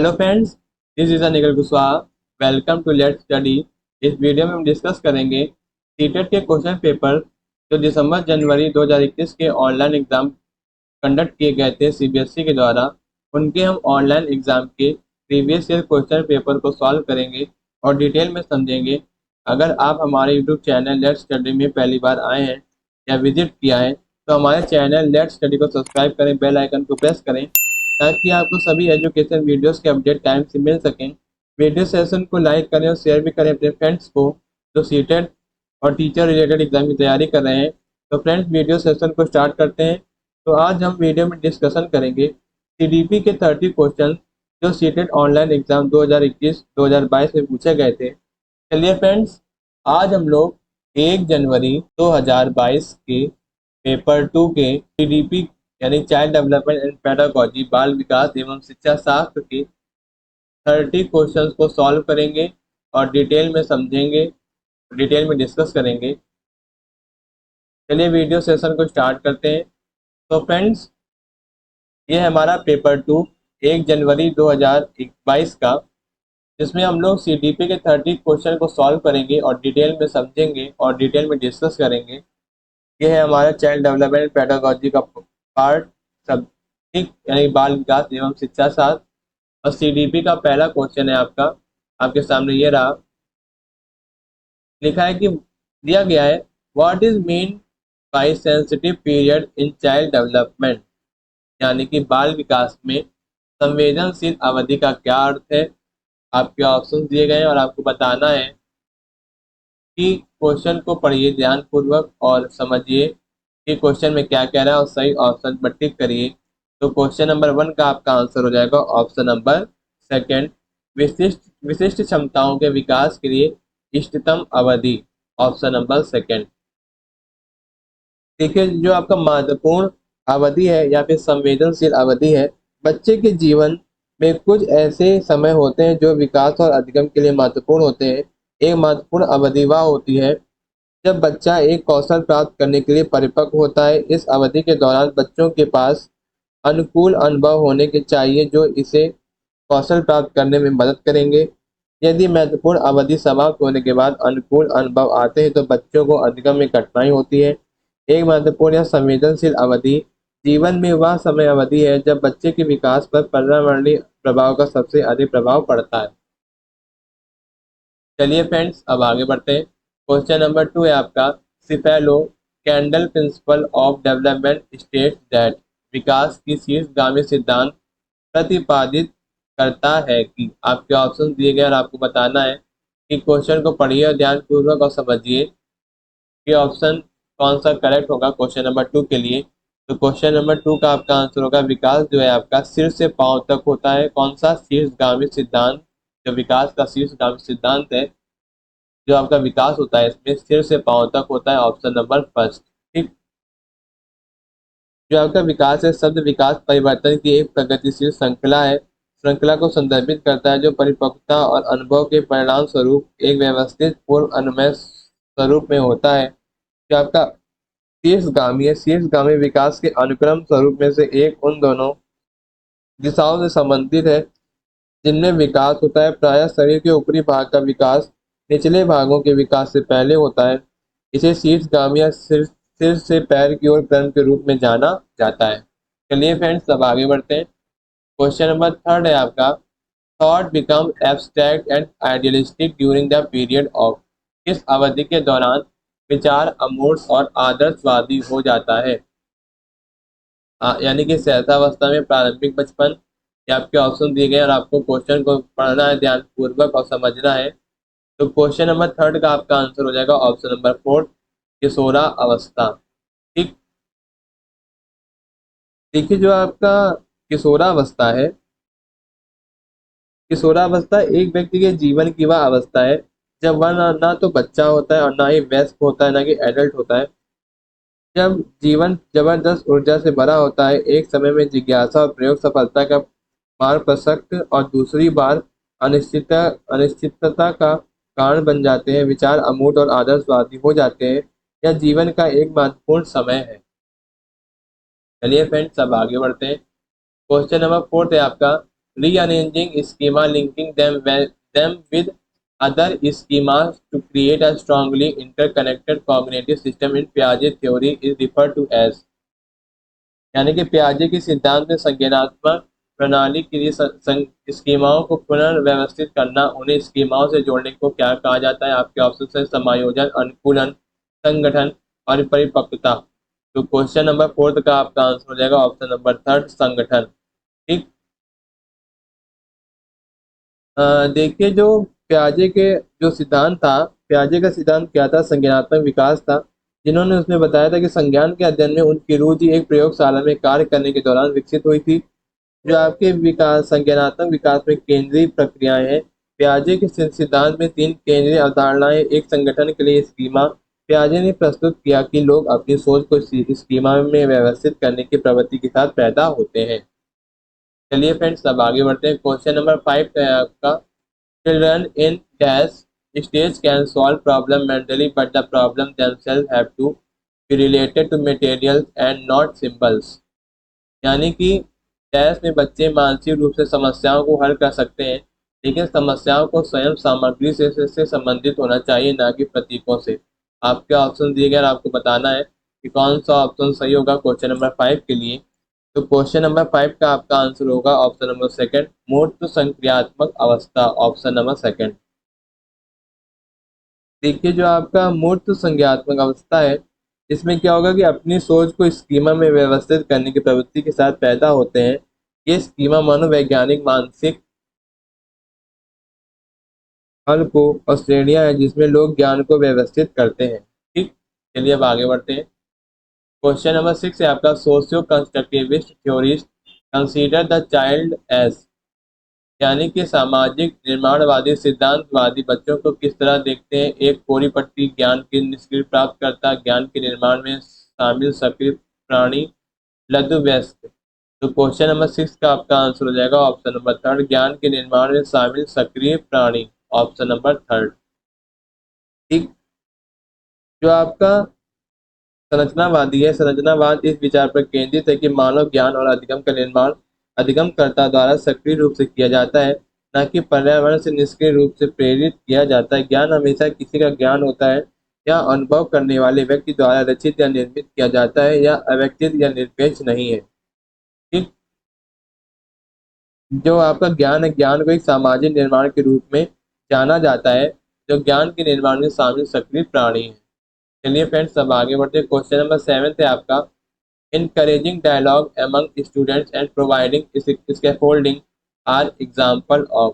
Hello friends, this is Nikhil Kushwaha. Welcome to let's study. इस video में हम डिस्कस करेंगे सीटेट के क्वेश्चन पेपर जो दिसंबर जनवरी 2021 के ऑनलाइन एग्जाम कंडक्ट किए गए थे सीबीएसई के द्वारा। उनके हम ऑनलाइन एग्जाम के प्रीवियस ईयर क्वेश्चन पेपर को सॉल्व करेंगे और डिटेल में समझेंगे। अगर आप हमारे यूट्यूब चैनल लेट्स स्टडी में पहली बार आए हैं या विजिट किया है तो हमारे चैनल लेट्स स्टडी को सब्सक्राइब करें, बेल आइकन को प्रेस करें ताकि आपको सभी एजुकेशन वीडियोस के अपडेट टाइम से मिल सकें। वीडियो सेशन को लाइक करें और शेयर भी करें अपने फ्रेंड्स को जो सीटेट और टीचर रिलेटेड एग्जाम की तैयारी कर रहे हैं। तो फ्रेंड्स, वीडियो सेशन को स्टार्ट करते हैं। तो आज हम वीडियो में डिस्कशन करेंगे सीडीपी के 30 क्वेश्चन जो सीटेट ऑनलाइन एग्जाम 2021-2022 में पूछे गए थे। चलिए फ्रेंड्स, आज हम लोग 1 जनवरी 2022 के पेपर 2 के सीडीपी यानी चाइल्ड डेवलपमेंट एंड पेडागोजी बाल विकास एवं शिक्षा शास्त्र के 30 क्वेश्चंस को सॉल्व करेंगे और डिटेल में समझेंगे, डिटेल में डिस्कस करेंगे। चलिए वीडियो सेशन को स्टार्ट करते हैं। तो फ्रेंड्स, ये है हमारा पेपर 2 1 जनवरी 2022 का, जिसमें हम लोग सीडीपी के 30 क्वेश्चन को सॉल्व करेंगे और डिटेल में समझेंगे और डिटेल में डिस्कस करेंगे। ये है हमारा चाइल्ड डेवलपमेंट पेडागोजी का पार्ट सब, ठीक, यानी बाल विकास एवं शिक्षा शास्त्र। और सीडीपी का पहला क्वेश्चन है आपका, आपके सामने ये रहा। लिखा है कि दिया गया है, what is mean by sensitive period in child development, यानी कि बाल विकास में संवेदनशील अवधि का क्या अर्थ है। आपके ऑप्शन दिए गए हैं और आपको बताना है कि क्वेश्चन को पढ़िए ध्यानपूर्वक और समझिए कि क्वेश्चन में क्या कह रहा है और सही ऑप्शन पर टिक करिए। तो क्वेश्चन नंबर 1 का आपका आंसर हो जाएगा ऑप्शन नंबर सेकंड, विशिष्ट विशिष्ट क्षमताओं के विकास के लिए इष्टतम अवधि, ऑप्शन नंबर सेकंड। देखिए, जो आपका महत्वपूर्ण अवधि है या फिर संवेदनशील अवधि है, बच्चे के जीवन में कुछ ऐसे समय होते हैं जो विकास और अधिगम के लिए महत्वपूर्ण होते हैं। एक महत्वपूर्ण अवधि वह होती है जब बच्चा एक कौशल प्राप्त करने के लिए परिपक्व होता है। इस अवधि के दौरान बच्चों के पास अनुकूल अनुभव होने के चाहिए जो इसे कौशल प्राप्त करने में मदद करेंगे। यदि महत्वपूर्ण अवधि समाप्त होने के बाद अनुकूल अनुभव आते हैं तो बच्चों को अधिगम में कठिनाई होती है। एक महत्वपूर्ण या संवेदनशील अवधि जीवन में वह समय अवधि है जब बच्चे के विकास पर पर्यावरणीय प्रभाव का सबसे अधिक प्रभाव पड़ता है। चलिए फ्रेंड्स, अब आगे बढ़ते हैं। क्वेश्चन नंबर 2 है आपका, cephalocaudal principle of development state that, विकास की शीर्षगामी सिद्धांत प्रतिपादित करता है कि। आपके ऑप्शन दिए गए और आपको बताना है कि क्वेश्चन को पढ़िए और ध्यानपूर्वक और समझिए कि ऑप्शन कौन सा करेक्ट होगा क्वेश्चन नंबर 2 के लिए। तो क्वेश्चन नंबर 2 का आपका आंसर होगा, विकास जो है आपका सिर से पांव तक होता है। कौन सा शीर्षगामी सिद्धांत, जो विकास का शीर्षगामी सिद्धांत है, जो आपका विकास होता है इसमें सिर से पांव तक होता है, ऑप्शन नंबर फर्स्ट, ठीक। जो आपका विकास है, शब्द विकास परिवर्तन की एक प्रगतिशील श्रृंखला है, श्रृंखला को संदर्भित करता है जो परिपक्वता और अनुभव के परिणाम स्वरूप एक व्यवस्थित पूर्व अनुमेय स्वरूप में होता है। जो आपका शीर्षगामी है, शीर्षगामी विकास के अनुक्रम स्वरूप में से एक उन दोनों दिशाओं से संबंधित है जिनमें विकास होता है। प्रायः शरीर के ऊपरी भाग का विकास निचले भागों के विकास से पहले होता है। इसे शीर्षगामी या सिर से पैर की ओर क्रम के रूप में जाना जाता है। चलिए फ्रेंड्स, अब आगे बढ़ते हैं। क्वेश्चन नंबर 3 है आपका, thought become abstract and idealistic during the period of, इस अवधि के दौरान विचार अमूर्त और आदर्शवादी हो जाता है। यानी कि सहसावस्था में, प्रारंभिक बचपन। ये आपके ऑप्शन दिए गए और आपको क्वेश्चन को पढ़ना है ध्यानपूर्वक और समझना है। तो क्वेश्चन नंबर 3 का आपका आंसर हो जाएगा ऑप्शन नंबर 4, किशोरा अवस्था, ठीक। देखिए, जो आपका किशोरावस्था है, किशोरावस्था एक व्यक्ति के जीवन की वह अवस्था है जब वह ना तो बच्चा होता है और ना ही वयस्क होता है, ना कि एडल्ट होता है। जब जीवन जबरदस्त ऊर्जा से भरा होता है, एक समय में जिज्ञासा और प्रयोग सफलता का मार्ग प्रशस्त और दूसरी बार अनिश्चितता का कारण बन जाते हैं, विचार अमूर्त और आदर्शवादी हो जाते हैं। यह जीवन का एक महत्वपूर्ण समय है। चलिए फ्रेंड्स, अब आगे बढ़ते हैं। क्वेश्चन नंबर 4 है आपका, rearranging schema, linking them with other schemas to create a strongly interconnected cognitive system in Piaget theory is referred to as। यानी कि पियाजे के सिद्धांत में संज्ञानात्मक प्रणाली के लिए स्कीमाओं को पुनर्व्यवस्थित करना, उन्हें स्कीमाओं से जोड़ने को क्या कहा जाता है? आपके ऑप्शन है समायोजन, अनुकूलन, संगठन और परिपक्वता। तो क्वेश्चन नंबर 4 का आपका आंसर हो जाएगा ऑप्शन नंबर 3 संगठन। ठीक, देखिए जो पियाजे के जो सिद्धांत था, पियाजे का सिद्धांत क्या था? संज्ञानात्मक विकास था, जिन्होंने उसमें बताया था कि संज्ञान के अध्ययन में उनकी रुचि एक प्रयोगशाला में कार्य करने के दौरान विकसित हुई थी। जो आपके विकास संज्ञानात्मक विकास में केंद्रीय प्रक्रियाएं हैं। पियाजे के सिद्धांत में 3 केंद्रीय अवधारणाएं, एक संगठन के लिए स्कीमा। पियाजे ने प्रस्तुत किया कि लोग अपनी सोच को स्कीमा में व्यवस्थित करने की प्रवृत्ति के साथ पैदा होते हैं। चलिए फ्रेंड्स अब आगे बढ़ते हैं। क्वेश्चन नंबर 5 है आपका, children in dash stage can solve problem mentally but the problem themselves have to be related to materials and not symbols. यानी कि डैश में बच्चे मानसिक रूप से समस्याओं को हल कर सकते हैं, लेकिन समस्याओं को स्वयं सामग्री से संबंधित होना चाहिए, ना कि प्रतीकों से। आपके ऑप्शन दिए गए, आपको बताना है कि कौन सा ऑप्शन सही होगा क्वेश्चन नंबर 5 के लिए। तो क्वेश्चन नंबर 5 का आपका आंसर होगा ऑप्शन नंबर 2 मूर्त संक्रियात्मक अवस्था, ऑप्शन नंबर 2। देखिए जो आपका मूर्त संज्ञात्मक अवस्था है, इसमें क्या होगा कि अपनी सोच को स्कीमा में व्यवस्थित करने की प्रवृत्ति के साथ पैदा होते हैं। ये स्कीमा मनोवैज्ञानिक मानसिक हल को और श्रेणियां हैं जिसमें लोग ज्ञान को व्यवस्थित करते हैं। ठीक, चलिए अब आगे बढ़ते हैं। क्वेश्चन नंबर 6 है आपका, socio constructivist theorist consider the child age. यानी कि सामाजिक निर्माणवादी सिद्धांतवादी बच्चों को किस तरह देखते हैं? एक कोरी पट्टी, ज्ञान की निष्क्रिय प्राप्तकर्ता, ज्ञान के निर्माण में शामिल सक्रिय प्राणी, लघु वयस्क। तो क्वेश्चन नंबर 6 का आपका आंसर हो जाएगा ऑप्शन नंबर 3 ज्ञान के निर्माण में शामिल सक्रिय प्राणी, ऑप्शन नंबर 3। ठीक, जो आपका संरचनावादी है, संरचनावाद इस विचार पर केंद्रित है कि मानव ज्ञान और अधिगम का निर्माण अधिगमकर्ता द्वारा सक्रिय रूप से किया जाता है, न कि पर्यावरण से निष्क्रिय रूप से प्रेरित किया जाता है। ज्ञान हमेशा किसी का ज्ञान होता है या अनुभव करने वाले व्यक्ति द्वारा रचित या निर्मित किया जाता है, या अव्यक्तित या निरपेक्ष नहीं है। ठीक, जो आपका ज्ञान है, ज्ञान को एक सामाजिक निर्माण के रूप में जाना जाता है, जो ज्ञान के निर्माण में शामिल सक्रिय प्राणी है। चलिए फ्रेंड्स अब आगे बढ़ते हैं। क्वेश्चन नंबर 7 है आपका, encouraging dialogue among students and providing scaffolding are example of।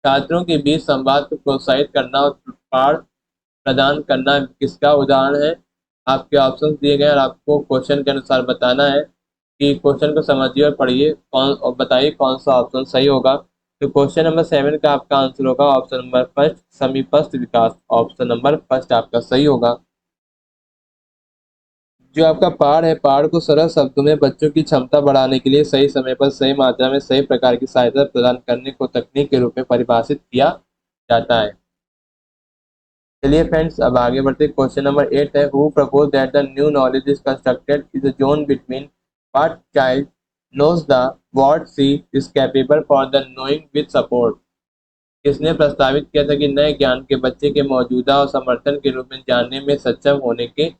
छात्रों के बीच संवाद को प्रोत्साहित करना और पाठ प्रदान करना किसका उदाहरण है? आपके ऑप्शन दिए गए और आपको क्वेश्चन के अनुसार बताना है कि क्वेश्चन को समझिए और पढ़िए कौन और बताइए कौन सा ऑप्शन सही होगा। तो क्वेश्चन नंबर 7 का आपका आंसर होगा ऑप्शन नंबर 1 समीपस्थ विकास, ऑप्शन नंबर 1 आपका सही होगा। जो आपका पाठ है, पाठ को सरल शब्दों में बच्चों की क्षमता बढ़ाने के लिए सही समय पर सही मात्रा में सही प्रकार की सहायता प्रदान करने को तकनीक के रूप में परिभाषित किया जाता है। चलिए फ्रेंड्स अब आगे बढ़ते हैं। क्वेश्चन नंबर 8 है, who propose that the new knowledge is constructed is a zone between what child knows the what she is capable for the knowing with support. किसने प्रस्तावित किया था कि नए ज्ञान के बच्चे के मौजूदा और समर्थन के रूप में जानने में सक्षम होने के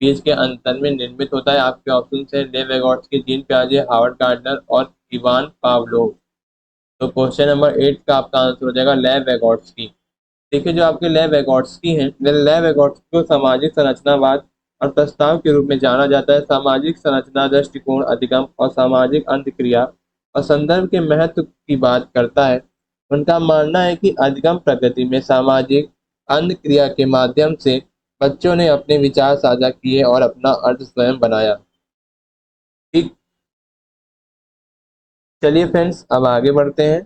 बीच के अंतर में निर्मित होता है? आपके ऑप्शन है लेव वेगोट्स्की, जीन पियाजे, हार्वर्ड गार्डनर और इवान पावलोव। तो क्वेश्चन नंबर 8 का आपका आंसर हो जाएगा लेव वेगोट्स्की। देखिए जो आपके लेव वेगोट्स्की हैं, लेव वेगोट्स्की को सामाजिक संरचनावाद और प्रस्ताव के रूप में जाना जाता है। सामाजिक संरचना दृष्टिकोण अधिगम और सामाजिक अंतक्रिया और संदर्भ के महत्व की बात करता है। उनका मानना है कि अधिगम प्रगति में सामाजिक अंतक्रिया के माध्यम से बच्चों ने अपने विचार साझा किए और अपना अर्थ स्वयं बनाया। ठीक, चलिए फ्रेंड्स अब आगे बढ़ते हैं।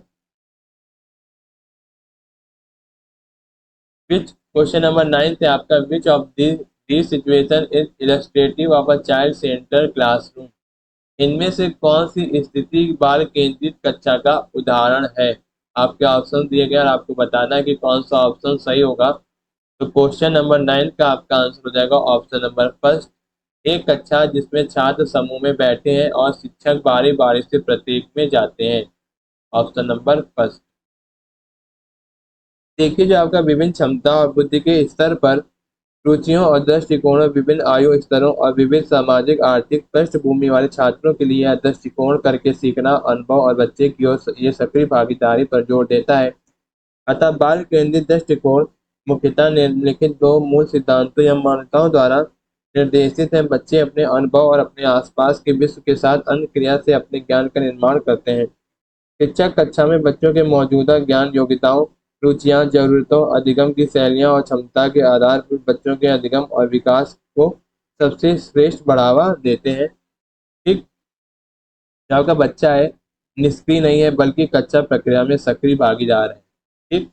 विच क्वेश्चन नंबर 9 है आपका, which of the situation is illustrative of a child centre classroom. इनमें से कौन सी स्थिति बाल केंद्रित कक्षा का उदाहरण है? आपके ऑप्शन दिए गए और आपको बताना है कि कौन सा ऑप्शन सही होगा। तो क्वेश्चन नंबर 9 का आपका आंसर हो जाएगा ऑप्शन नंबर 1 एक कक्षा जिसमें छात्र समूह में बैठे हैं और शिक्षक बारी बारी से प्रत्येक में जाते हैं। Option number first. देखिए जो आपका विभिन्न क्षमता और बुद्धि के स्तर पर रुचियों और दृष्टिकोणों, विभिन्न आयु स्तरों और विभिन्न सामाजिक आर्थिक पृष्ठभूमि वाले छात्रों के लिए यह दृष्टिकोण करके सीखना अनुभव और बच्चे की ओर ये सक्रिय भागीदारी पर जोर देता है। अतः बाल केंद्रित दृष्टिकोण मुख्यतः निम्नलिखित दो मूल सिद्धांतों या मान्यताओं द्वारा निर्देशित है। बच्चे अपने अनुभव और अपने आसपास के विश्व के साथ अन्य क्रिया से अपने ज्ञान का निर्माण करते हैं। शिक्षक कक्षा में बच्चों के मौजूदा ज्ञान, योग्यताओं, रुचियां, जरूरतों, अधिगम की शैलियां और क्षमता के आधार पर बच्चों के अधिगम और विकास को सबसे श्रेष्ठ बढ़ावा देते हैं। ठीक, जो आपका बच्चा है निष्क्रिय नहीं है बल्कि कक्षा प्रक्रिया में सक्रिय भागीदार है। ठीक,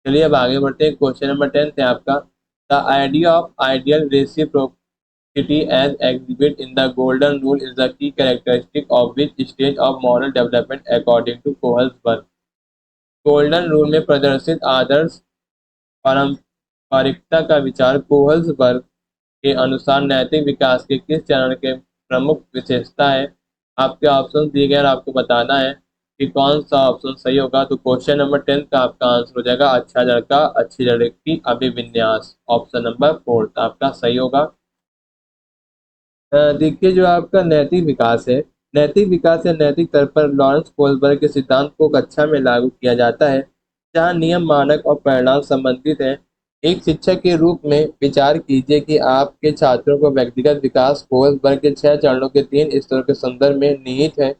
चलिए अब आगे बढ़ते हैं। क्वेश्चन नंबर 10 है आपका, the idea of ideal reciprocity as exhibit in the golden rule is the key characteristic of which stage of moral development according to Kohlberg. Golden rule में प्रदर्शित आदर्श पारंपरिकता का विचार कोहल्सबर्ग के अनुसार नैतिक विकास के किस चरण के प्रमुख विशेषता है। आपके ऑप्शन दिए गए और आपको बताना है कि कौन सा ऑप्शन सही होगा। तो क्वेश्चन नंबर 10 का आपका आंसर हो जाएगा अच्छा लड़का अच्छी लड़की अभिविन्यास, ऑप्शन नंबर 4 आपका सही होगा। देखिए जो आपका नैतिक विकास है, नैतिक विकास या नैतिक स्तर पर लॉरेंस कोल्सबर्ग के सिद्धांत को कक्षा में लागू किया जाता है, जहाँ नियम, मानक और परिणाम संबंधित हैं। एक शिक्षक के रूप में विचार कीजिए कि आपके छात्रों को व्यक्तिगत विकास कोल्सबर्ग के 6 चरणों के 3 स्तरों के संदर्भ में निहित है।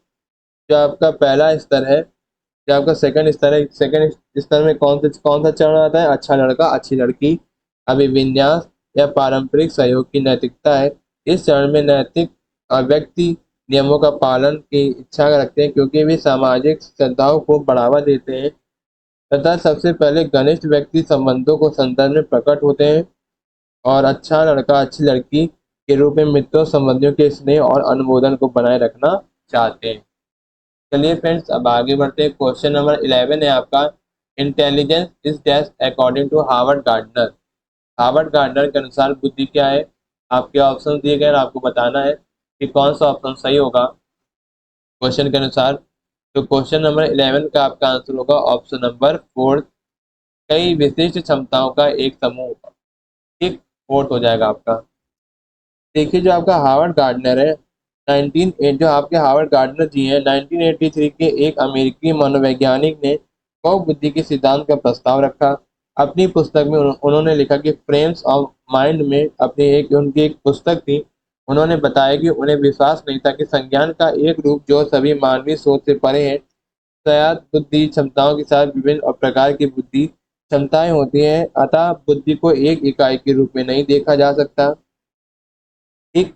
जो आपका पहला स्तर है, जो आपका सेकंड स्तर है, सेकंड स्तर में कौन सा चरण आता है? अच्छा लड़का अच्छी लड़की अभिविन्यास या पारंपरिक सहयोग की नैतिकता है। इस चरण में नैतिक व्यक्ति नियमों का पालन की इच्छा रखते हैं क्योंकि वे सामाजिक श्रद्धाओं को बढ़ावा देते हैं तथा सबसे पहले घनिष्ठ व्यक्ति संबंधों को संदर्भ में प्रकट होते हैं और अच्छा लड़का अच्छी लड़की के रूप में मित्रों संबंधियों के स्नेह और अनुमोदन को बनाए रखना चाहते हैं। चलिए फ्रेंड्स अब आगे बढ़ते हैं। क्वेश्चन नंबर 11 है आपका, intelligence is dash according to Harvard Gardner. Harvard Gardner के अनुसार बुद्धि क्या है। आपके ऑप्शन दिए गए और आपको बताना है कि कौन सा ऑप्शन सही होगा क्वेश्चन के अनुसार। तो क्वेश्चन नंबर 11 का आपका आंसर होगा ऑप्शन नंबर 4, कई विशिष्ट क्षमताओं का एक समूह। ठीक, फोर्थ हो जाएगा आपका। देखिए जो आपका हार्वर्ड गार्डनर है, 19 जो आपके हार्वर्ड गार्डनर जी हैं, 1983 के एक अमेरिकी मनोवैज्ञानिक ने बहुबुद्धि के सिद्धांत का प्रस्ताव रखा। अपनी पुस्तक में उन्होंने लिखा कि फ्रेम्स ऑफ माइंड में उनकी एक पुस्तक थी। उन्होंने बताया कि उन्हें विश्वास नहीं था कि संज्ञान का एक रूप जो सभी मानवीय सोच से परे है। शायद बुद्धि क्षमताओं के साथ विभिन्न और प्रकार की बुद्धि क्षमताएं होती हैं, अतः बुद्धि को एक इकाई के रूप में नहीं देखा जा सकता। ठीक,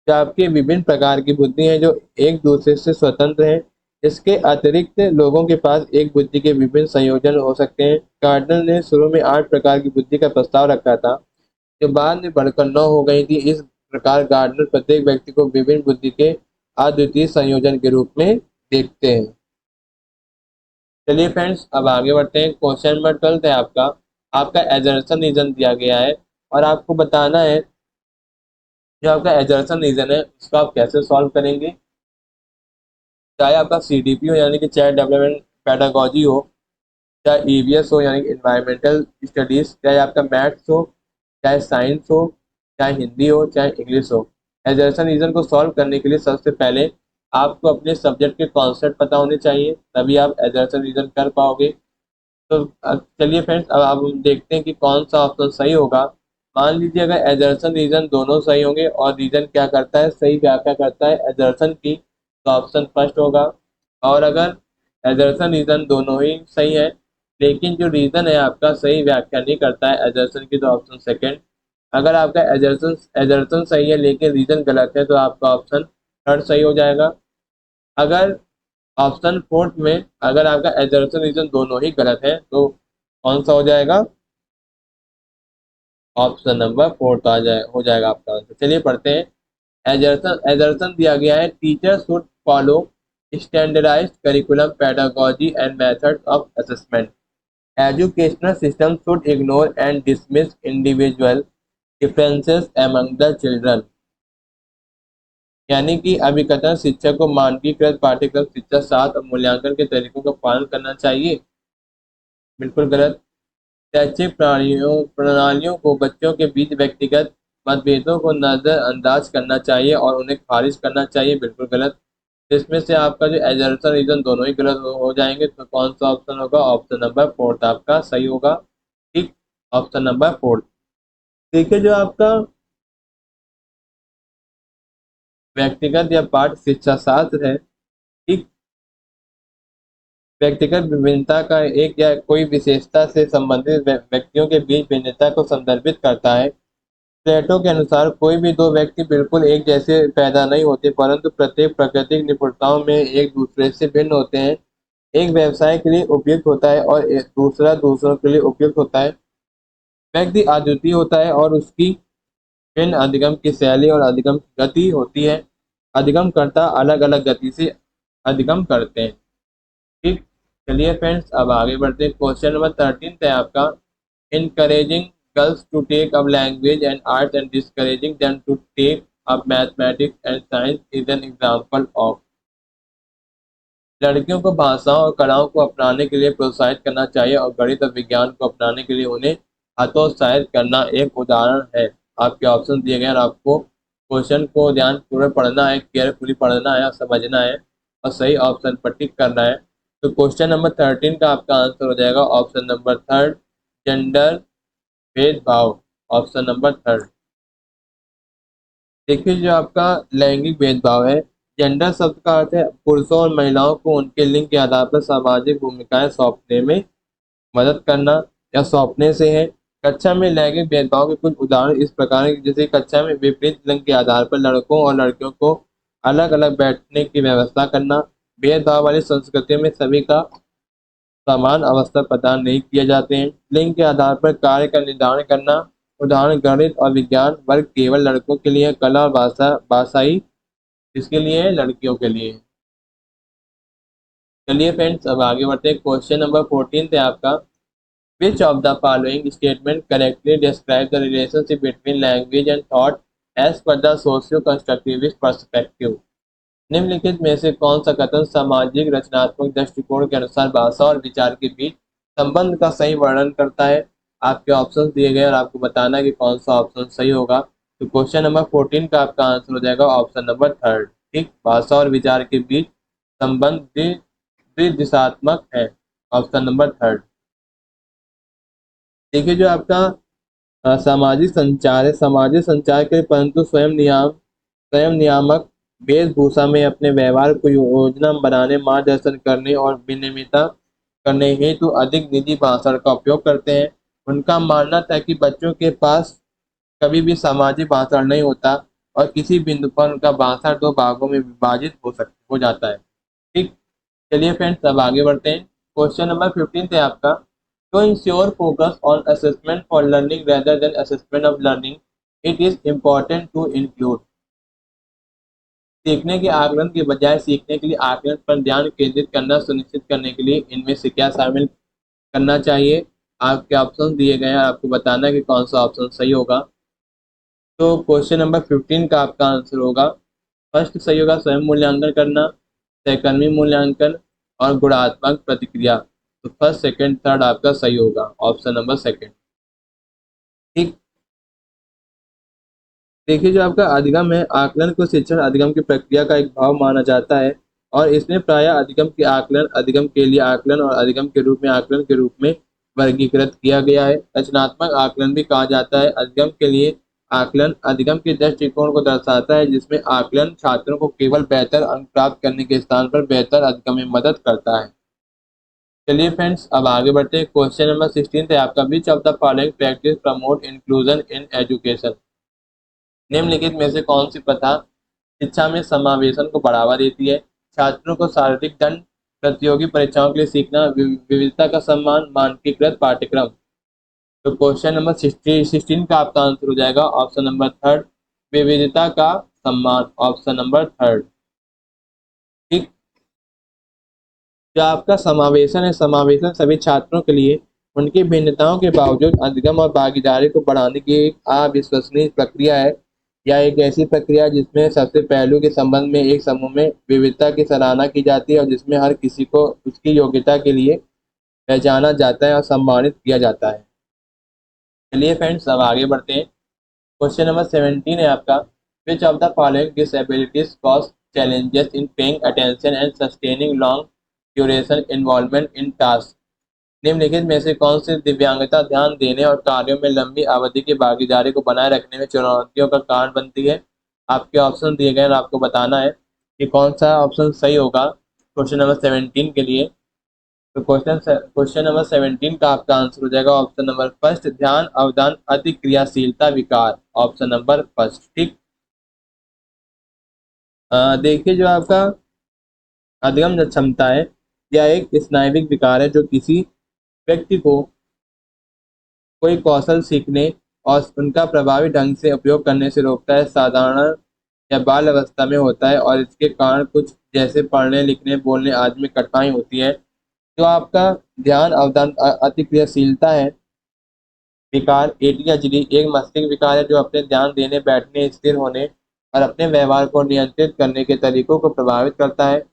जो आपके विभिन्न प्रकार की बुद्धि हैं जो एक दूसरे से स्वतंत्र हैं। इसके अतिरिक्त लोगों के पास एक बुद्धि के विभिन्न संयोजन हो सकते हैं। गार्डनर ने शुरू में 8 प्रकार की बुद्धि का प्रस्ताव रखा था जो बाद में बढ़कर 9 हो गई थी। इस प्रकार गार्डनर प्रत्येक व्यक्ति को विभिन्न बुद्धि के अद्वितीय संयोजन के रूप में देखते हैं। चलिए फ्रेंड्स अब आगे बढ़ते हैं। क्वेश्चन नंबर 12 है आपका, आपका एजर्सन रीजन दिया गया है और आपको बताना है जो आपका एजर्सन रीजन है उसको आप कैसे सॉल्व करेंगे। चाहे आपका CDP हो यानी कि चाइल्ड डेवलपमेंट पेडागोजी हो, चाहे EVS हो यानी कि इन्वायरमेंटल स्टडीज, चाहे आपका मैथ्स हो, चाहे साइंस हो, चाहे हिंदी हो, चाहे इंग्लिश हो। एजर्सन रीजन को सॉल्व करने के लिए सबसे पहले आपको अपने सब्जेक्ट के कॉन्सेप्ट पता होने चाहिए, तभी आप एजर्सन रीजन कर पाओगे। तो चलिए फ्रेंड्स अब हम देखते हैं कि कौन सा ऑप्शन सही होगा। मान लीजिए अगर एजर्सन रीजन दोनों सही होंगे और रीजन क्या करता है, सही व्याख्या करता है एजर्सन की, तो ऑप्शन फर्स्ट होगा। और अगर एजर्सन रीजन दोनों ही सही है लेकिन जो रीजन है आपका सही व्याख्या नहीं करता है एजर्सन की, तो ऑप्शन सेकंड। अगर आपका एजर्सन एजर्सन सही है लेकिन रीजन गलत है तो आपका ऑप्शन थर्ड सही हो जाएगा। अगर ऑप्शन फोर्थ में अगर आपका एजर्सन रीजन दोनों ही गलत है तो कौन सा हो जाएगा? ऑप्शन नंबर फोर्थ हो जाएगा आपका आंसर। चलिए पढ़ते हैं। एजर्सन एजर्सन दिया गया है, teacher should follow standardised curriculum pedagogy and methods of assessment. Educational system should ignore and dismiss individual differences among the children। यानी कि अभिकथन शिक्षक को मानकीकृत पाठ्यक्रम शिक्षा 7 और मूल्यांकन के तरीकों का पालन करना चाहिए। बिल्कुल गलत। शैक्षिक प्रणालियों को बच्चों के बीच व्यक्तिगत मतभेदों को नजरअंदाज करना चाहिए और उन्हें खारिज करना चाहिए। बिल्कुल गलत। इसमें से आपका जो एजर्सन रीजन दोनों ही गलत हो जाएंगे, तो कौन सा ऑप्शन होगा? ऑप्शन नंबर 4 आपका सही होगा। ठीक, ऑप्शन नंबर 4। देखिए, जो आपका व्यक्तिगत या पाठ शिक्षा शास्त्र है, ठीक, व्यक्तिगत विभिन्नता का एक या कोई विशेषता से संबंधित व्यक्तियों के बीच भिन्नता को संदर्भित करता है। प्लेटो के अनुसार कोई भी दो व्यक्ति बिल्कुल एक जैसे पैदा नहीं होते, परंतु प्रत्येक प्राकृतिक निपुणताओं में एक दूसरे से भिन्न होते हैं। एक व्यवसाय के लिए उपयुक्त होता है और दूसरा दूसरों के लिए उपयुक्त होता है। व्यक्ति अद्वितीय होता है और उसकी भिन्न अधिगम की शैली और अधिगम की गति होती है। अधिगमकर्ता अलग अलग गति से अधिगम करते हैं। ठीक, चलिए फ्रेंड्स, अब आगे बढ़ते हैं। क्वेश्चन नंबर 13 है आपका, encouraging girls to take up language and arts and discouraging them to take up mathematics and science is an example of. लड़कियों को भाषाओं और कलाओं को अपनाने के लिए प्रोत्साहित करना चाहिए और गणित और विज्ञान को अपनाने के लिए उन्हें हतोत्साहित करना एक उदाहरण है। आपके ऑप्शन दिए गए और आपको क्वेश्चन को ध्यानपूर्वक पढ़ना है, केयरफुली पढ़ना है और समझना है और सही ऑप्शन पर टिक करना है। तो क्वेश्चन नंबर 13 का आपका आंसर हो जाएगा ऑप्शन नंबर 3, जेंडर भेदभाव। Option number 3। देखिए, जो आपका लैंगिक भेदभाव है, जेंडर शब्द का अर्थ है पुरुषों और महिलाओं को उनके लिंग के आधार पर सामाजिक भूमिकाएं सौंपने में मदद करना या सौंपने से है। कक्षा में लैंगिक भेदभाव के कुछ उदाहरण इस प्रकार हैं, जैसे कक्षा में विपरीत लिंग के आधार पर लड़कों और लड़कियों को अलग अलग बैठने की व्यवस्था करना। भेदभाव वाली संस्कृतियों में सभी का समान अवसर प्रदान नहीं किए जाते हैं। लिंग के आधार पर कार्य का निर्धारण करना, उदाहरण गणित और विज्ञान वर्ग केवल लड़कों के लिए, कला और भाषाई इसके लिए है, लड़कियों के लिए। चलिए फ्रेंड्स, अब आगे बढ़ते हैं। क्वेश्चन नंबर 14 है आपका, which of the following statement correctly describe the relationship between language and thought as per the socio constructivist perspective. निम्नलिखित में से कौन सा कथन सामाजिक रचनात्मक दृष्टिकोण के अनुसार भाषा और विचार के बीच संबंध का सही वर्णन करता है? आपके ऑप्शन दिए गए और आपको बताना है कि कौन सा ऑप्शन सही होगा। तो क्वेश्चन नंबर 14 का आपका आंसर हो जाएगा ऑप्शन नंबर 3। ठीक, भाषा और विचार के बीच संबंध द्विदिशात्मक है। Option number 3। देखिए, जो आपका सामाजिक संचार है, सामाजिक संचार के परंतु स्वयं नियामक वेशभूषा में अपने व्यवहार को योजना बनाने, मार्गदर्शन करने और विनियमित करने हेतु अधिक निजी भाषण का उपयोग करते हैं। उनका मानना था कि बच्चों के पास कभी भी सामाजिक भाषण नहीं होता और किसी बिंदु पर उनका भाषण दो भागों में विभाजित हो जाता है। ठीक, चलिए फ्रेंड्स, अब आगे बढ़ते हैं। क्वेश्चन नंबर 15 है आपका, to ensure focus on assessment for learning rather than assessment of learning it is important to include. सीखने के आकलन के बजाय सीखने के लिए आकलन पर ध्यान केंद्रित करना सुनिश्चित करने के लिए इनमें से क्या शामिल करना चाहिए? आपके ऑप्शन दिए गए हैं, आपको बताना है कि कौन सा ऑप्शन सही होगा। तो क्वेश्चन नंबर 15 का आपका आंसर होगा, फर्स्ट सही होगा स्वयं मूल्यांकन करना, सहकर्मी मूल्यांकन और गुणात्मक प्रतिक्रिया। तो फर्स्ट, सेकंड, थर्ड आपका सही होगा, ऑप्शन नंबर 2। ठीक, देखिए, जो आपका अधिगम है, आकलन को शिक्षण अधिगम की प्रक्रिया का एक भाव माना जाता है और इसमें प्रायः अधिगम के आकलन, अधिगम के लिए आकलन और अधिगम के रूप में आकलन के रूप में वर्गीकृत किया गया है। रचनात्मक आकलन भी कहा जाता है। अधिगम के लिए आकलन अधिगम के दृष्टिकोण को दर्शाता है, जिसमें आकलन छात्रों को केवल बेहतर अंक प्राप्त करने के स्थान पर बेहतर अधिगम में मदद करता है। चलिए फ्रेंड्स, अब आगे बढ़ते हैं। क्वेश्चन नंबर 16 है आपका, which of the following practice promote inclusion in education. निम्नलिखित में से कौन सी प्रथा शिक्षा में समावेशन को बढ़ावा देती है? छात्रों को शारीरिक दंड, प्रतियोगी परीक्षाओं के लिए सीखना, विविधता का सम्मान, मानकीकृत पाठ्यक्रम। तो क्वेश्चन नंबर 16 का आपका आंसर हो जाएगा ऑप्शन नंबर 3, विविधता का सम्मान। Option number 3। ठीक, जो आपका समावेशन है, समावेशन सभी छात्रों के लिए उनकी भिन्नताओं के बावजूद अधिगम और भागीदारी को बढ़ाने की एक अविश्वसनीय प्रक्रिया है। या एक ऐसी प्रक्रिया जिसमें सबसे पहलू के संबंध में एक समूह में विविधता की सराहना की जाती है और जिसमें हर किसी को उसकी योग्यता के लिए पहचाना जाता है और सम्मानित किया जाता है। चलिए फ्रेंड्स, अब आगे बढ़ते हैं। क्वेश्चन नंबर 17 है आपका, which of the following disabilities cause challenges in paying attention and sustaining long duration involvement in tasks। निम्नलिखित में से कौन सी दिव्यांगता ध्यान देने और कार्यों में लंबी अवधि की भागीदारी को बनाए रखने में चुनौतियों का कारण बनती है। आपके ऑप्शन दिए गए हैं और आपको बताना है कि कौन सा ऑप्शन सही होगा क्वेश्चन नंबर 17 के लिए। तो क्वेश्चन नंबर 17 का आपका आंसर हो जाएगा ऑप्शन नंबर फर्स्ट, ध्यान अवधान अति क्रियाशीलता विकार, ऑप्शन नंबर फर्स्ट। ठीक। देखिए, जो आपका अधिगम क्षमता है यह एक स्नायविक विकार है जो किसी व्यक्ति को कोई कौशल सीखने और उनका प्रभावी ढंग से उपयोग करने से रोकता है। साधारण या बाल अवस्था में होता है और इसके कारण कुछ जैसे पढ़ने लिखने बोलने आदि में कठिनाई होती है। जो आपका ध्यान अवधान अतिक्रियाशीलता है विकार एडीएचडी एक मस्तिष्क विकार है जो अपने ध्यान देने बैठने स्थिर होने और अपने व्यवहार को नियंत्रित करने के तरीकों को प्रभावित करता है।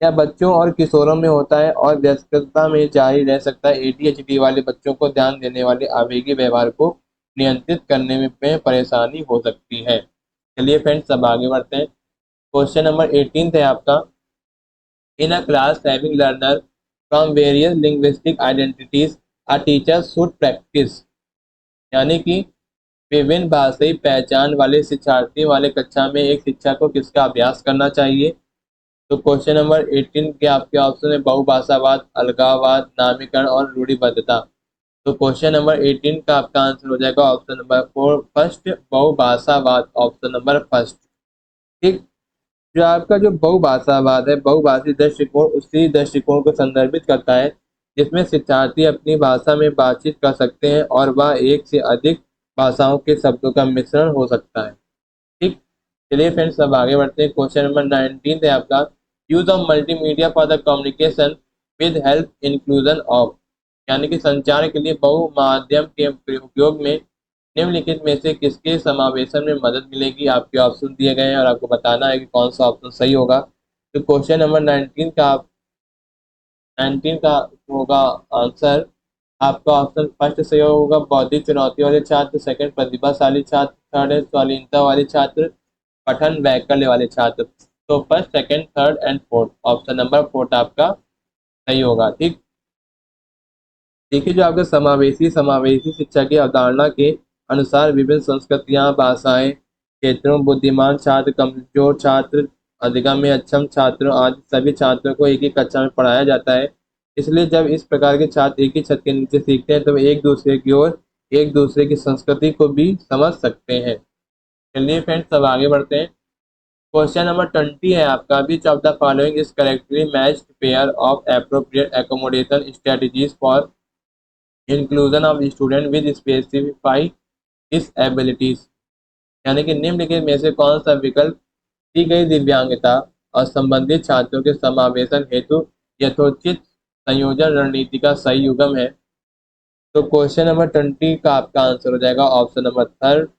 यह बच्चों और किशोरों में होता है और व्यस्तता में जारी रह सकता है। एडीएचडी वाले बच्चों को ध्यान देने वाले आवेगी व्यवहार को नियंत्रित करने में परेशानी हो सकती है। चलिए फ्रेंड्स, अब आगे बढ़ते हैं। क्वेश्चन नंबर 18 है आपका, in a class having learner from various linguistic identities a teacher should practice. यानी कि विभिन्न भाषाई पहचान वाले शिक्षार्थी वाले कक्षा में एक शिक्षक को किसका अभ्यास करना चाहिए। तो क्वेश्चन नंबर 18 के आपके ऑप्शन है बहुभाषावाद, अलगाववाद, नामीकरण और रूढ़िबद्धता। तो क्वेश्चन नंबर 18 का आपका आंसर हो जाएगा ऑप्शन नंबर 4 फर्स्ट, बहुभाषावाद, ऑप्शन नंबर फर्स्ट। ठीक। जो आपका जो बहुभाषावाद है, बहुभाषी दृष्टिकोण उसी दृष्टिकोण को संदर्भित करता है जिसमें शिक्षार्थी अपनी भाषा में बातचीत कर सकते हैं और वह एक से अधिक भाषाओं के शब्दों का मिश्रण हो सकता है। ठीक। चलिए फ्रेंड्स, अब आगे बढ़ते हैं। क्वेश्चन नंबर 19 है आपका, use of multimedia for the communication with help inclusion of. यानी कि संचार के लिए बहुमाध्यम के उपयोग में निम्नलिखित में से किसके समावेशन में मदद मिलेगी। आपके ऑप्शन दिए गए हैं और आपको बताना है कि कौन सा ऑप्शन सही होगा। तो क्वेश्चन नंबर 19 का होगा आंसर आपका ऑप्शन फर्स्ट सही होगा, बौद्धिक चुनौती वाले छात्र, सेकंड प्रतिभाशाली छात्र, थर्ड है स्वाधीनता वाले छात्र, पठन वैकल्य वाले छात्र। तो first, second, third and fourth, option number fourth आपका सही होगा। ठीक। देखिए, जो आपका समावेशी शिक्षा की अवधारणा के अनुसार विभिन्न संस्कृतियां, भाषाएं, क्षेत्रों, बुद्धिमान छात्र, कमजोर छात्र, अधिगम में अक्षम छात्रों आदि सभी छात्रों को एक ही कक्षा में पढ़ाया जाता है। इसलिए जब इस प्रकार के छात्र एक ही छत के नीचे सीखते हैं तो वे एक दूसरे की ओर एक दूसरे की संस्कृति को भी समझ सकते हैं। चलिए फ्रेंड्स, अब आगे बढ़ते हैं। क्वेश्चन नंबर 20 है आपका, which of the following is correctly matched pair of appropriate accommodation strategies for inclusion of student with specify डिसएबिलिटीज। यानी कि निम्नलिखित में से कौन सा विकल्प दी गई दिव्यांगता और संबंधित छात्रों के समावेशन हेतु यथोचित संयोजन रणनीति का सही युग्म है। तो क्वेश्चन नंबर 20 का आपका आंसर हो जाएगा ऑप्शन नंबर थर्ड,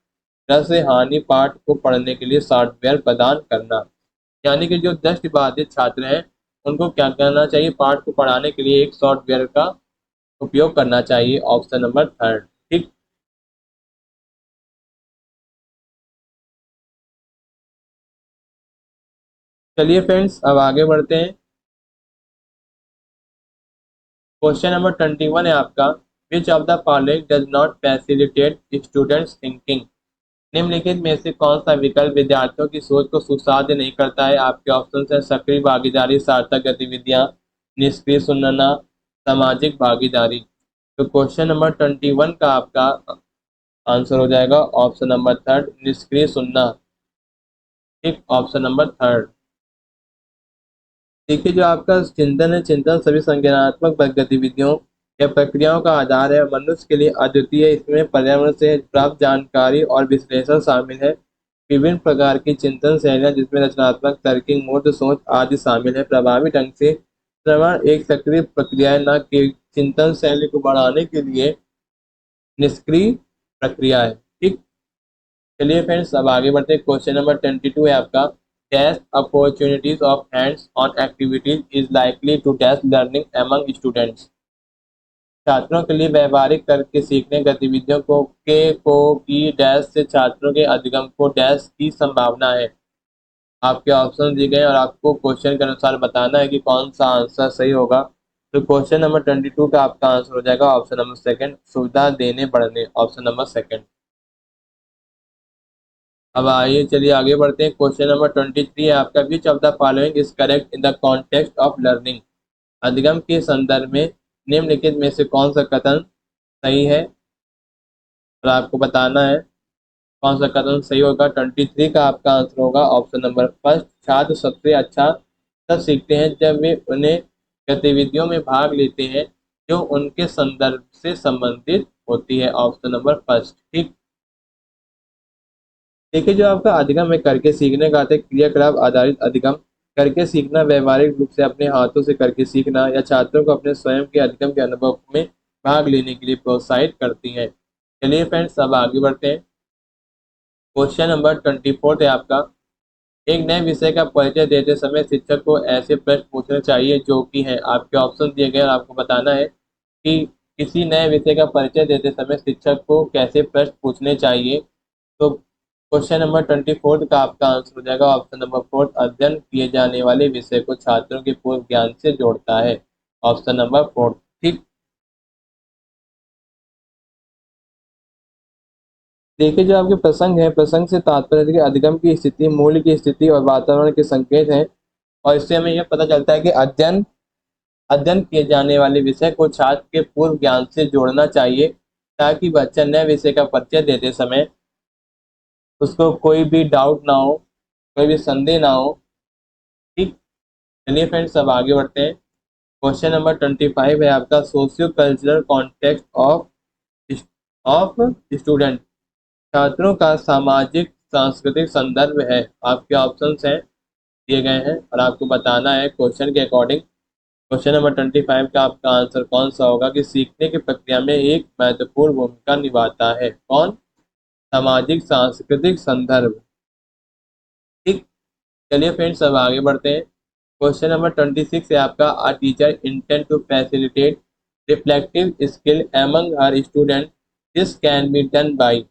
रस हानि पाठ को पढ़ने के लिए सॉफ्टवेयर प्रदान करना। यानी कि जो दृष्टिबाधित छात्र हैं उनको क्या करना चाहिए, पाठ को पढ़ाने के लिए एक सॉफ्टवेयर का उपयोग करना चाहिए, ऑप्शन नंबर थर्ड। ठीक। चलिए फ्रेंड्स, अब आगे बढ़ते हैं। क्वेश्चन नंबर 21 है आपका, which of the following does not facilitate students thinking. निम्नलिखित में से कौन सा विकल्प विद्यार्थियों की सोच को सुसाध्य नहीं करता है। आपके ऑप्शन है सक्रिय भागीदारी, सार्थक गतिविधियां, निष्क्रिय सुनना, सामाजिक भागीदारी। तो क्वेश्चन नंबर 21 का आपका आंसर हो जाएगा ऑप्शन नंबर थर्ड, निष्क्रिय सुनना। ठीक, ऑप्शन नंबर थर्ड। देखिए, जो आपका चिंतन है, चिंतन सभी संज्ञानात्मक गतिविधियों या प्रक्रियाओं का आधार है, मनुष्य के लिए अद्वितीय है। इसमें पर्यावरण से प्राप्त जानकारी और विश्लेषण शामिल है। विभिन्न प्रकार की चिंतन शैलियाँ जिसमें रचनात्मक, तर्किंग, मूर्त सोच आदि शामिल है। प्रभावी ढंग से श्रवण एक सक्रिय प्रक्रिया है, न कि चिंतन शैली को बढ़ाने के लिए निष्क्रिय प्रक्रिया है। ठीक। चलिए फ्रेंड्स, अब आगे बढ़ते हैं। क्वेश्चन नंबर 22 है आपका, dash opportunities of hands on activities is likely to dash learning among students. छात्रों के लिए व्यवहारिक करके सीखने गतिविधियों को की डैश से छात्रों के अधिगम को डैश की संभावना है। आपके ऑप्शन दिए गए और आपको क्वेश्चन के अनुसार बताना है कि कौन सा आंसर सही होगा। तो क्वेश्चन नंबर 22 का आपका आंसर हो जाएगा ऑप्शन नंबर सेकंड, सुविधा देने बढ़ने, ऑप्शन नंबर सेकंड। अब आइए चलिए आगे बढ़ते हैं। क्वेश्चन नंबर 23 है आपका, which of the following is correct in the context of learning. अधिगम के संदर्भ में निम्नलिखित में से कौन सा कथन सही है, और आपको बताना है कौन सा कथन सही होगा। 23 का आपका आंसर होगा ऑप्शन नंबर फर्स्ट, छात्र सबसे अच्छा तब सीखते हैं जब वे उन्हें गतिविधियों में भाग लेते हैं जो उनके संदर्भ से संबंधित होती है, ऑप्शन नंबर फर्स्ट। ठीक, देखिए जो आपका अधिगम है करके सीखने का अर्थ है क्रियाकलाप आधारित अधिगम। करके सीखना व्यवहारिक रूप से अपने हाथों से करके सीखना या छात्रों को अपने स्वयं के अधिगम के अनुभव में भाग लेने के लिए प्रोत्साहित करती है। चलिए फ्रेंड्स, अब आगे बढ़ते हैं। क्वेश्चन नंबर 24 है आपका, एक नए विषय का परिचय देते समय शिक्षक को ऐसे प्रश्न पूछने चाहिए जो कि हैं। आपके ऑप्शन दिए गए और आपको बताना है कि किसी नए विषय का परिचय देते समय शिक्षक को कैसे प्रश्न पूछने चाहिए। तो क्वेश्चन नंबर 24 का आपका आंसर हो जाएगा ऑप्शन नंबर फोर्थ, अध्ययन किए जाने वाले विषय को छात्रों के पूर्व ज्ञान से जोड़ता है, ऑप्शन नंबर फोर्थ। ठीक, देखिए जो आपके प्रसंग है, प्रसंग से तात्पर्य है कि अधिगम की स्थिति, मूल्य की स्थिति और वातावरण के संकेत हैं। और इससे हमें यह पता चलता है कि अध्ययन अध्ययन किए जाने वाले विषय को छात्र के पूर्व ज्ञान से जोड़ना चाहिए, ताकि बच्चा नए विषय का परिचय देते समय उसको कोई भी डाउट ना हो, कोई भी संदेह ना हो। ठीक, चलिए फ्रेंड्स, अब आगे बढ़ते हैं। क्वेश्चन नंबर 25 है आपका, socio cultural context of student. छात्रों का सामाजिक सांस्कृतिक संदर्भ है। आपके ऑप्शंस हैं दिए गए हैं और आपको बताना है क्वेश्चन के अकॉर्डिंग। क्वेश्चन नंबर 25 का आपका आंसर कौन सा होगा कि सीखने की प्रक्रिया में एक महत्वपूर्ण भूमिका निभाता है। कौन? सामाजिक सांस्कृतिक संदर्भ। ठीक, चलिए फ्रेंड्स, अब आगे बढ़ते हैं। क्वेश्चन नंबर 26 है आपका, a teacher intend to facilitate reflective skill among her student, this can be done by.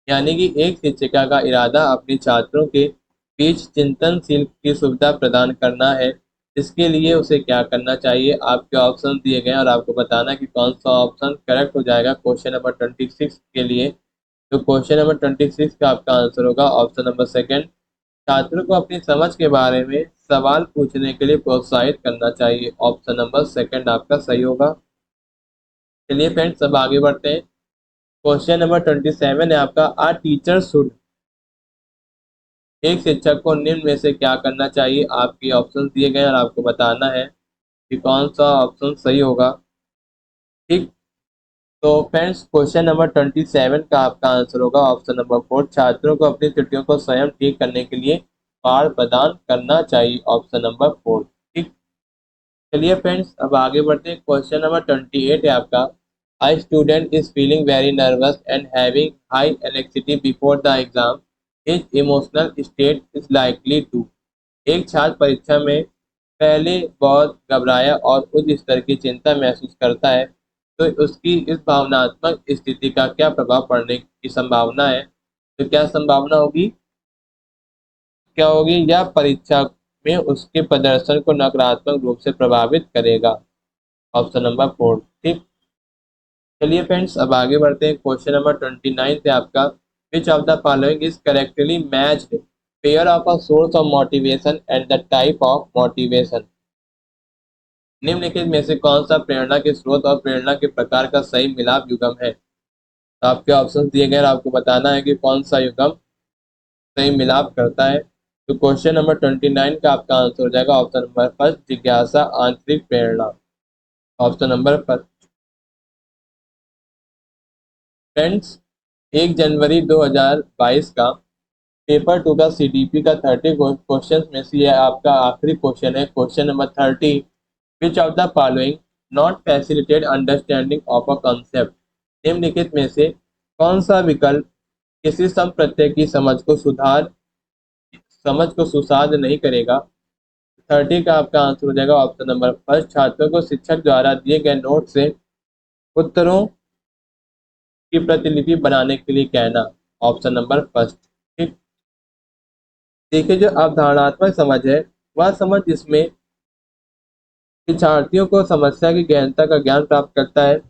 यानी कि एक शिक्षिका का इरादा अपने छात्रों के बीच चिंतनशील की सुविधा प्रदान करना है। इसके लिए उसे क्या करना चाहिए। आपके ऑप्शन दिए गए और आपको बताना कि कौन सा ऑप्शन करेक्ट हो जाएगा क्वेश्चन नंबर 26 के लिए। तो क्वेश्चन नंबर 26 का आपका आंसर होगा ऑप्शन नंबर सेकंड, छात्रों को अपनी समझ के बारे में सवाल पूछने के लिए प्रोत्साहित करना चाहिए, ऑप्शन नंबर सेकंड आपका सही होगा। चलिए फ्रेंड्स, अब आगे बढ़ते हैं। क्वेश्चन नंबर 27 है आपका, आ टीचर शुड। एक शिक्षक को निम्न में से क्या करना चाहिए। आपके ऑप्शन दिए गए और आपको बताना है कि कौन सा ऑप्शन सही होगा। ठीक, तो फ्रेंड्स क्वेश्चन नंबर 27 का आपका आंसर होगा ऑप्शन नंबर फोर, छात्रों को अपनी त्रुटियों को स्वयं ठीक करने के लिए पाठ प्रदान करना चाहिए, ऑप्शन नंबर फोर। ठीक, चलिए फ्रेंड्स, अब आगे बढ़ते हैं। क्वेश्चन नंबर 28 है आपका, a student is feeling very nervous and having high anxiety before the exam, his emotional state is likely to. एक छात्र परीक्षा में पहले बहुत घबराया और उच्च स्तर की चिंता महसूस करता है, तो उसकी इस भावनात्मक स्थिति का क्या प्रभाव पड़ने की संभावना है। तो क्या संभावना होगी, क्या होगी, या परीक्षा में उसके प्रदर्शन को नकारात्मक रूप से प्रभावित करेगा, ऑप्शन नंबर फोर। ठीक, चलिए फ्रेंड्स, अब आगे बढ़ते हैं। क्वेश्चन नंबर 29 है आपका, which of the following is correctly matched pair of a source of motivation and the type of motivation. निम्नलिखित में से कौन सा प्रेरणा के स्रोत और प्रेरणा के प्रकार का सही मिलाप युगम है। तो आपके ऑप्शन दिए गए, आपको बताना है कि कौन सा युगम सही मिलाप करता है। तो क्वेश्चन नंबर 29 का आपका आंसर हो जाएगा ऑप्शन नंबर फर्स्ट, जिज्ञासा आंतरिक प्रेरणा, ऑप्शन नंबर फर्स्ट। फ्रेंड्स, 1 जनवरी 2022 का पेपर 2 का सीडीपी का 30 क्वेश्चन में से यह आपका आखिरी क्वेश्चन है। Question number 30, which of the following not facilitate understanding of a concept. निम्नलिखित में से कौन सा विकल्प किसी सम प्रत्यय की समझ को सुसाध नहीं करेगा। 30 का आपका आंसर हो जाएगा ऑप्शन नंबर फर्स्ट, छात्रों को शिक्षक द्वारा दिए गए नोट से उत्तरों की प्रतिलिपि बनाने के लिए कहना, ऑप्शन नंबर फर्स्ट। ठीक। देखिए, जो अवधारणात्मक समझ है वह समझ जिसमें शिक्षार्थियों को समस्या की गहनता का ज्ञान प्राप्त करता है।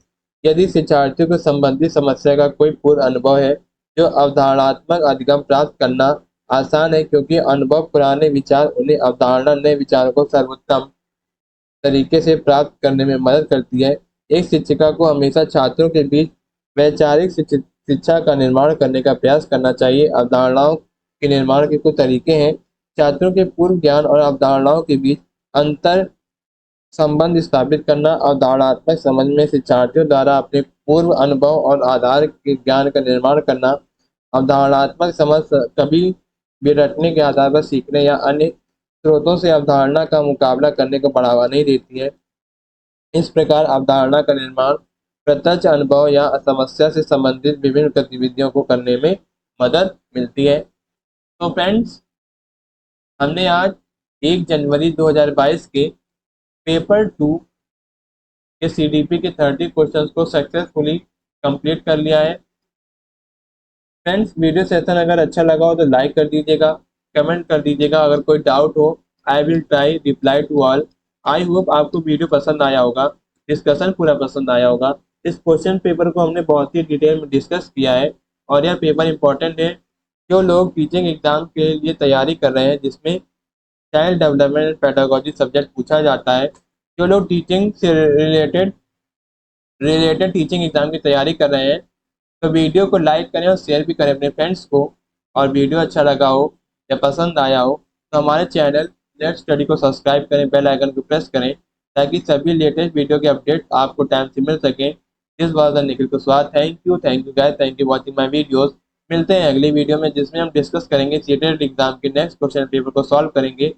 यदि शिक्षार्थियों को संबंधित समस्या का कोई पूर्व अनुभव है, जो अवधारणात्मक अधिगम प्राप्त करना आसान है, क्योंकि अनुभव पुराने विचार उन्हें अवधारणा नए विचारों को सर्वोत्तम तरीके से प्राप्त करने में मदद करती है। एक शिक्षिका को हमेशा छात्रों के बीच वैचारिक शिक्षा का निर्माण करने का प्रयास करना चाहिए। अवधारणाओं के निर्माण के कुछ तरीके हैं। छात्रों के पूर्व ज्ञान और अवधारणाओं के बीच अंतर संबंध स्थापित करना। अवधारणात्मक समझ में शिक्षार्थियों द्वारा अपने पूर्व अनुभव और आधार के ज्ञान का निर्माण करना। अवधारणात्मक समझ कभी भी रटने के आधार पर सीखने या अन्य स्रोतों से अवधारणा का मुकाबला करने को बढ़ावा नहीं देती है। इस प्रकार अवधारणा का निर्माण प्रत्यक्ष अनुभव या समस्या से संबंधित विभिन्न गतिविधियों को करने में मदद मिलती है। तो फ्रेंड्स, हमने आज 1 जनवरी 2022 के पेपर 2 के CDP के 30 क्वेश्चंस को सक्सेसफुली कंप्लीट कर लिया है। फ्रेंड्स, वीडियो सेशन अगर अच्छा लगा हो तो लाइक कर दीजिएगा, कमेंट कर दीजिएगा। अगर कोई डाउट हो, I will try reply to all. I hope आपको वीडियो पसंद आया होगा, डिस्कशन पूरा पसंद आया होगा। इस क्वेश्चन पेपर को हमने बहुत ही डिटेल में डिस्कस किया है और यह पेपर इंपॉर्टेंट है। जो लोग टीचिंग एग्जाम के लिए तैयारी कर रहे हैं, जिसमें child development and pedagogy subject पूछा जाता है, जो लोग टीचिंग से रिलेटेड टीचिंग एग्जाम की तैयारी कर रहे हैं, तो वीडियो को लाइक करें और शेयर भी करें अपने फ्रेंड्स को। और वीडियो अच्छा लगा हो या पसंद आया हो तो हमारे चैनल लेट स्टडी को सब्सक्राइब करें, बेल आइकन को प्रेस करें, ताकि सभी लेटेस्ट वीडियो के अपडेट आपको टाइम से मिल सकें। This was the Nikhil Kushwaha. Thank you guys, thank you watching my videos. मिलते हैं अगली वीडियो में, जिसमें हम डिस्कस करेंगे सीटेट एग्जाम के नेक्स्ट क्वेश्चन पेपर को सॉल्व करेंगे।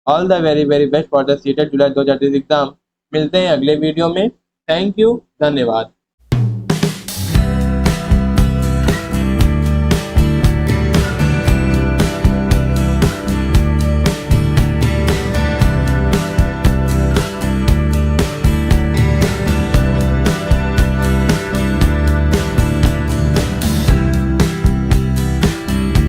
All the very very best for the CTET July 2023 exam. मिलते हैं अगले वीडियो में। थैंक यू, धन्यवाद।